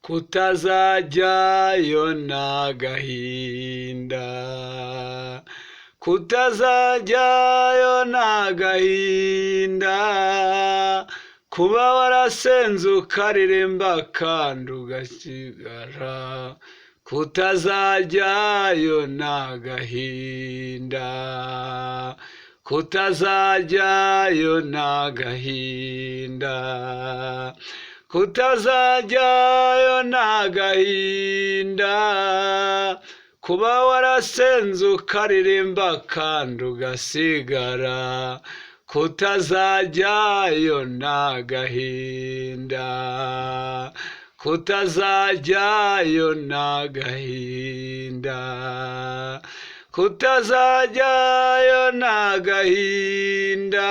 kutazajyayo n'agahinda, kutazajyayo n'agahinda, kuba warasenze ukaririmba kandi ugasigara, kutazajyayo n'agahinda, kutazajyayo n'agahinda, kutazajyayo n'agahinda, kuba warasenze ukaririmba kandi ugasigara, kutazajyayo n'agahinda, kutazajyayo n'agahinda, kutazajyayo n'agahinda,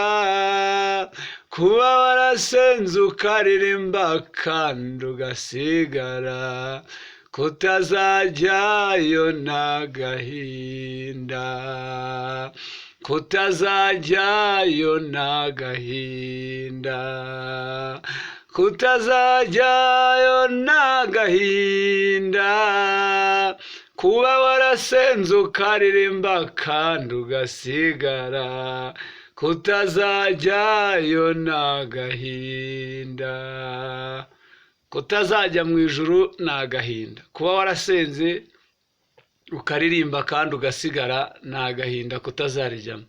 kuba warasenze ukaririmba kandi ugasigara, kutazajyayo n'agahinda, kutazajyayo n'agahinda, kutazajyayo n'agahinda, kuba warasenze ukaririmba kandi ugasigara, kutazajyayo n'agahinda. Kutazajya mu ijuru n'agahinda, kuba warasenze ukaririmba kandi ugasigara n'agahinda kutazarijyamo.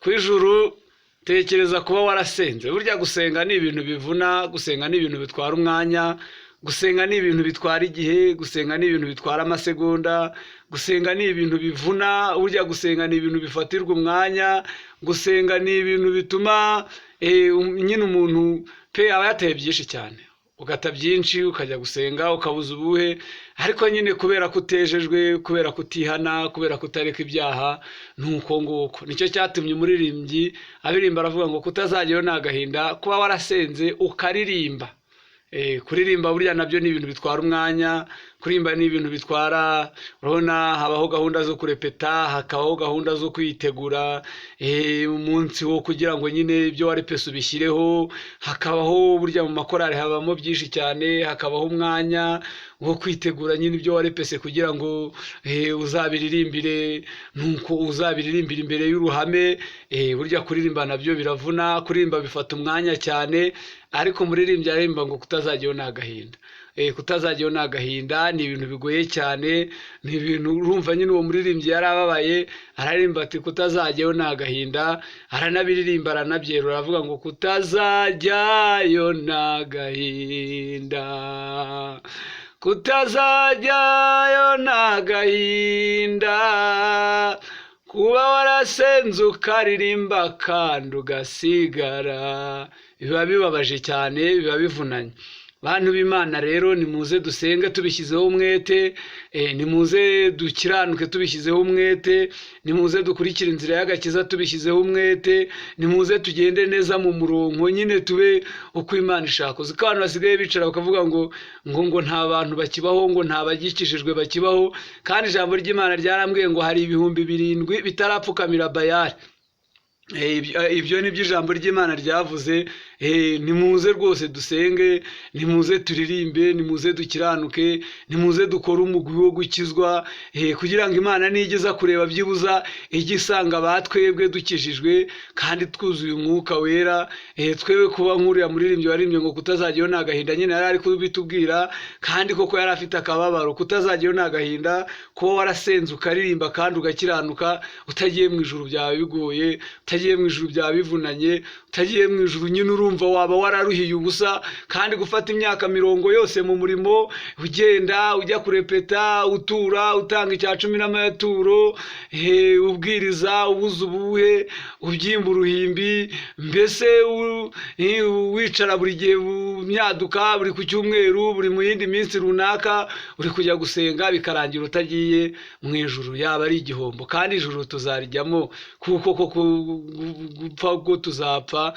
Ku ijuru tekereza kuba warasenze. Burya gusenga ni ibintu bivuna, gusenga ni ibintu bitwara umwanya, gusenga ni ibintu bitwara igihe, gusenga ni ibintu bitwara amasegonda, gusenga ni ibintu bivuna. Burya gusenga ni ibintu bifatirwa umwanya, gusenga ni ibintu bituma nyine umuntu aba yateye byinshi cyane, ugata byinshi ukajya gusenga ukabuza ubuhe, ariko nyine kubera kutejejwe, kubera kutihana, kubera kutareka ibyaha, nuko nguko. Nicyo cyatumye umuririmbyi abirimba aravuga ngo kutazajyayo n'agahinda, kuba warasenze ukaririmba. Kuririmba burya nabyo ni ibintu bitwara umwanya, kuririmba ni ibintu bitwara, urabona habaho gahunda zo kurepeta, hakabaho gahunda zo kwitegura umunsi wo kugira ngo nyine ibyo warepese ubishyireho, hakabaho burya mu makorari habamo byinshi cyane, hakabaho umwanya wo kwitegura nyine ibyo warepese kugira ngo uzabiririmbire, nuko uzabiririmbira imbere y'uruhame. Burya kuririmba nabyo biravuna, kuririmba bifata umwanya cyane, ariko umuririmbyi aririmba ngo kutazajyayo n'agahinda. Kutazajyayo n'agahinda ni ibintu bigoye cyane, ni ibintu urumva nyine uwo muririmbyi yarababaye, araririmba ati kutazajyayo n'agahinda, aranabiririmba aranabyerura aravuga ngo kutazajyayo n'agahinda, kutazajyayo n'agahinda, kuba warasenze ukaririmba kandi ugasigara. Biba bibabaje cyane, biba bivunanye. Bantu b'Imana rero nimuze dusenge tubishyizeho umwete, nimuze dukiranuke tubishyizeho umwete, nimuze dukurikire inzira y'agakiza tubishyizeho umwete, nimuze tugende neza mu murongo nyine tube uko Imana ishaka. Uzi ko abantu basigaye bicara bakavuga ngo nta bantu bakibaho, ngo nta bagikishijwe bakibaho, kandi ijambo ry'Imana ryarambwiye ngo hari 7,000 bitarapfukamira Bayali. Ibyo ni byo ijambo ry'Imana ryavuze. Nimuze rwose dusenge, nimuze turirimbe, nimuze dukiranuke, nimuze dukore umugwi wo gukizwa, kugira ngo Imana nigeza kureba byibuza ijye isanga batwebwe dukijijwe kandi twuzuye umwuka wera. Twewe kuba nk'uriya muririmbyi waririmbye ngo kutazajyayo n'agahinda, nyine yari ari kubitubwira, kandi koko yari afite akababaro. Kutazajyayo n'agahinda, kuba warasenze ukaririmba kandi ugakiranuka, utagiye mu ijuru byaba bigoye, utagiye mu ijuru byaba bivunanye, utagiye mu ijuru nyine urumva waba wararuhiye ubusa. Kandi gufata imyaka mirongo yose mu murimo, ugenda ujya kurepeta, utura, utanga icya 10 n'amayaturo, ubwiriza, ubuza ubuhe, ubyimba uruhimbi, mbese wicara buri gihe myaduka, buri ku cyumweru, buri mu yindi minsi runaka uri kujya gusenga, bikarangira utagiye mu ijuru. Yaba ari igihombo, kandi ijuru tuzarijyamo kuko gupfa ko tuzapfa.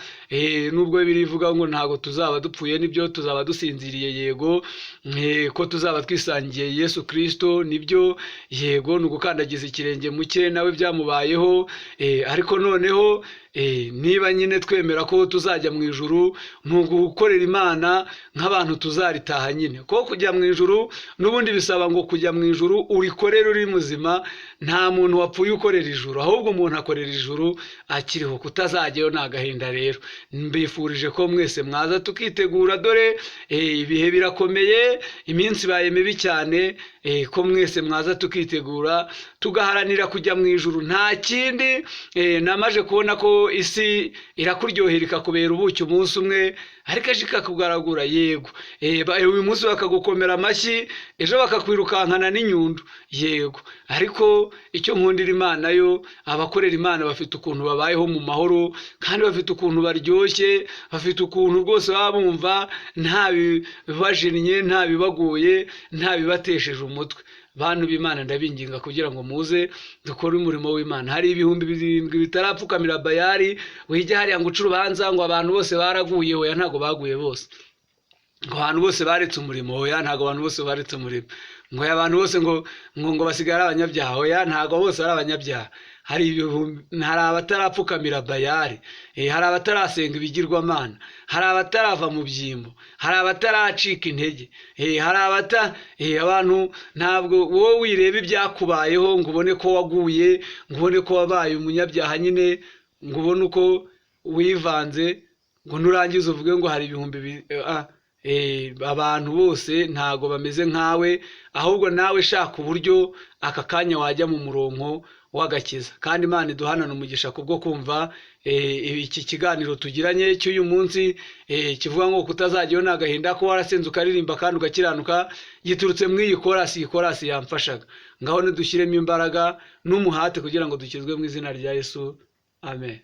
Nubwo birivuga ngo ntago tuzaba dupfuye, nibyo tuzaba dusinziriye, yego, ko tuzaba twisangiye Yesu Kristo, nibyo, yego, ni ugukandagiza ikirenge muke nawe byamubayeho, ariko noneho niba nyine twemera ko tuzajya mu ijuru ni ugukorera Imana nk'abantu tuzaritaha nyine, ko kujya mu ijuru n'ubundi bisaba ngo kujya mu ijuru urikorere uri muzima, nta muntu wapfuye ukorera ijuru, ahubwo umuntu akorera ijuru akiriho, kutazajyayo ni agahinda. Rero mbifurije ko mwese mwaza tukitegura, dore ibihe birakomeye, iminsi ibaye mibi cyane, ko mwese mwaza tukitegura tugaharanira kujya mu ijuru. Nta kindi, namaje kubona ko isi irakuryohera ikakubera ubuki umunsi umwe, ariko ejo ikakugaragura. Yego, uyu munsi bakagukomera amashyi, ejo bakakwirukankana n'inyundo. Yego, ariko icyo nkundira Imana yo, abakorera Imana bafite ukuntu babayeho mu mahoro, kandi bafite ukuntu baryoshye, bafite ukuntu rwose baba bumva nta bibajennye, nta bibagoye, nta bibatesheje umutwe. Bantu b'Imana ndabinginga kugira ngo muze dukore umurimo w'Imana. Hari ibihumbi 7 bitarapfukamira Bayali, wijya hariya ngo uca urubanza ngo abantu bose baraguye. Oya, ntago baguye bose. Ngo abantu bose baretse umurimo. Oya, ntago abantu bose baretse umurimo. Ngo abantu bose ngo basigara abanyabyaha. Oya, ntago bose ari abanyabyaha. Hari abatarapfukamira Bayali, hari abatarasenga ibigirwamana, hari abatarava mu byimbo, hari abataracika intege, hari abantu. Ntabwo wowe wireba ibyakubayeho ngo ubone ko waguye, ngo ubone ko wabaye umunyabyaha nyine, ngo ubone uko wivanze, ngo nurangiza uvuge ngo hari ibihumbi abantu bose ntago bameze nkawe, ahubwo nawe shaka uburyo aka kanya wajya mu murongo w'agakiza. Kandi Imana iduhanane umugisha kubwo kumva iki kiganiro tugiranye cy'uyu munsi, kivuga ngo kutazajyayo ni agahinda, ko warasenze ukaririmba kandi ugakiranuka, giturutse muri iyi korasi. Iyi korasi yamfashaga. Ngaho nidushyiremo imbaraga n'umuhate kugira ngo dukizwe mu izina rya Yesu. Amen.